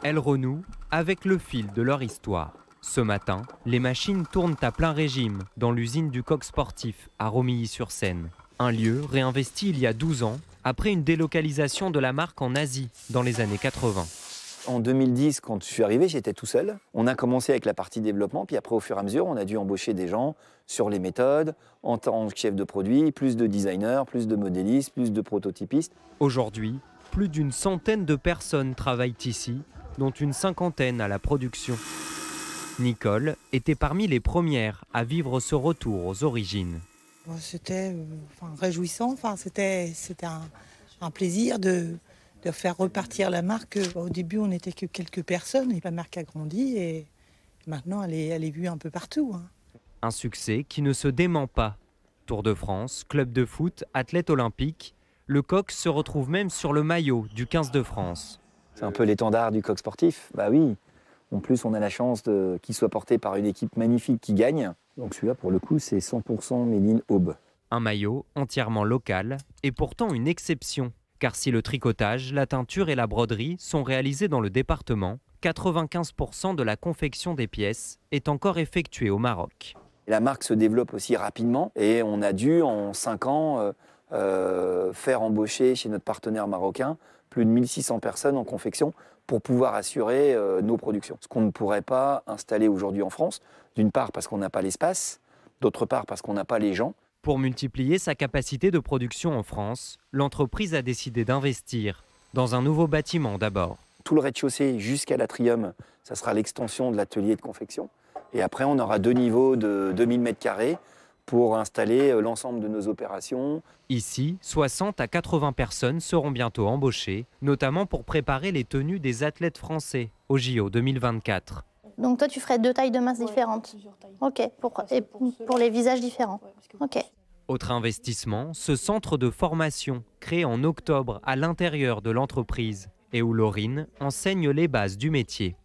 elles renouent avec le fil de leur histoire. Ce matin, les machines tournent à plein régime dans l'usine du Coq Sportif à Romilly-sur-Seine. Un lieu réinvesti il y a 12 ans après une délocalisation de la marque en Asie dans les années 80. En 2010, quand je suis arrivé, j'étais tout seul. On a commencé avec la partie développement, puis après, au fur et à mesure, on a dû embaucher des gens sur les méthodes, en tant que chef de produit, plus de designers, plus de modélistes, plus de prototypistes. Aujourd'hui, plus d'une centaine de personnes travaillent ici, dont une cinquantaine à la production. Nicole était parmi les premières à vivre ce retour aux origines. C'était réjouissant, c'était un plaisir de faire repartir la marque. Au début, on n'était que quelques personnes et la marque a grandi et maintenant, elle est vue un peu partout. Un succès qui ne se dément pas. Tour de France, club de foot, athlète olympique, le Coq se retrouve même sur le maillot du 15 de France. C'est un peu l'étendard du Coq Sportif, bah oui. En plus, on a la chance qu'il soit porté par une équipe magnifique qui gagne. Donc celui-là, pour le coup, c'est 100% made in Aube. Un maillot entièrement local et pourtant une exception. Car si le tricotage, la teinture et la broderie sont réalisés dans le département, 95% de la confection des pièces est encore effectuée au Maroc. La marque se développe aussi rapidement et on a dû, en 5 ans, faire embaucher chez notre partenaire marocain plus de 1600 personnes en confection pour pouvoir assurer nos productions. Ce qu'on ne pourrait pas installer aujourd'hui en France, d'une part parce qu'on n'a pas l'espace, d'autre part parce qu'on n'a pas les gens. Pour multiplier sa capacité de production en France, l'entreprise a décidé d'investir dans un nouveau bâtiment d'abord. Tout le rez-de-chaussée jusqu'à l'atrium, ça sera l'extension de l'atelier de confection. Et après, on aura 2 niveaux de 2000 m² pour installer l'ensemble de nos opérations. Ici, 60 à 80 personnes seront bientôt embauchées, notamment pour préparer les tenues des athlètes français au JO 2024. Donc toi, tu ferais 2 tailles de masse différentes. Ok, pour les visages différents. Ok. Autre investissement, ce centre de formation créé en octobre à l'intérieur de l'entreprise et où Laurine enseigne les bases du métier.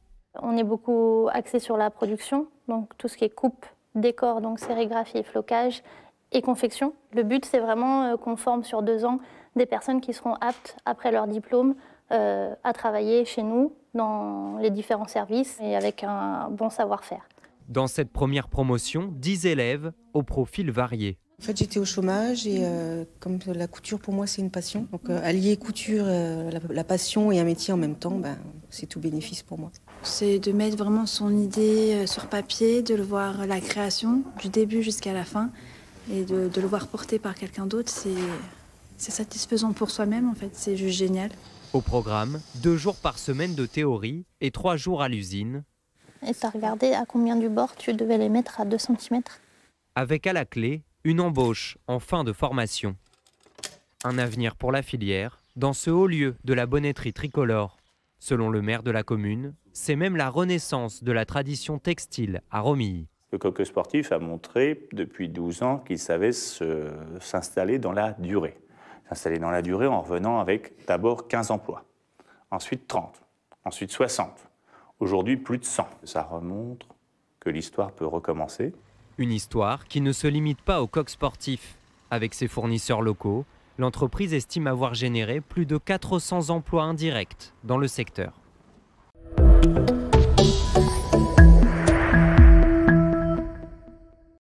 On est beaucoup axé sur la production, donc tout ce qui est coupe, décor, donc sérigraphie, flocage et confection. Le but, c'est vraiment qu'on forme sur 2 ans des personnes qui seront aptes, après leur diplôme, à travailler chez nous dans les différents services et avec un bon savoir-faire. Dans cette première promotion, 10 élèves au profil varié. En fait, j'étais au chômage et comme la couture pour moi c'est une passion, donc allier couture, la passion et un métier en même temps, c'est tout bénéfice pour moi. C'est de mettre vraiment son idée sur papier, de le voir la création du début jusqu'à la fin et de le voir porté par quelqu'un d'autre, c'est satisfaisant pour soi-même en fait, c'est juste génial. Au programme, 2 jours par semaine de théorie et 3 jours à l'usine. Et tu as regardé à combien du bord tu devais les mettre à 2 cm? Avec à la clé une embauche en fin de formation. Un avenir pour la filière dans ce haut lieu de la bonnetterie tricolore. Selon le maire de la commune, c'est même la renaissance de la tradition textile à Romilly. Le Coq Sportif a montré depuis 12 ans qu'il savait s'installer dans la durée. S'installer dans la durée en revenant avec d'abord 15 emplois, ensuite 30, ensuite 60. Aujourd'hui, plus de 100. Ça remontre que l'histoire peut recommencer. Une histoire qui ne se limite pas au Coq Sportif. Avec ses fournisseurs locaux, l'entreprise estime avoir généré plus de 400 emplois indirects dans le secteur.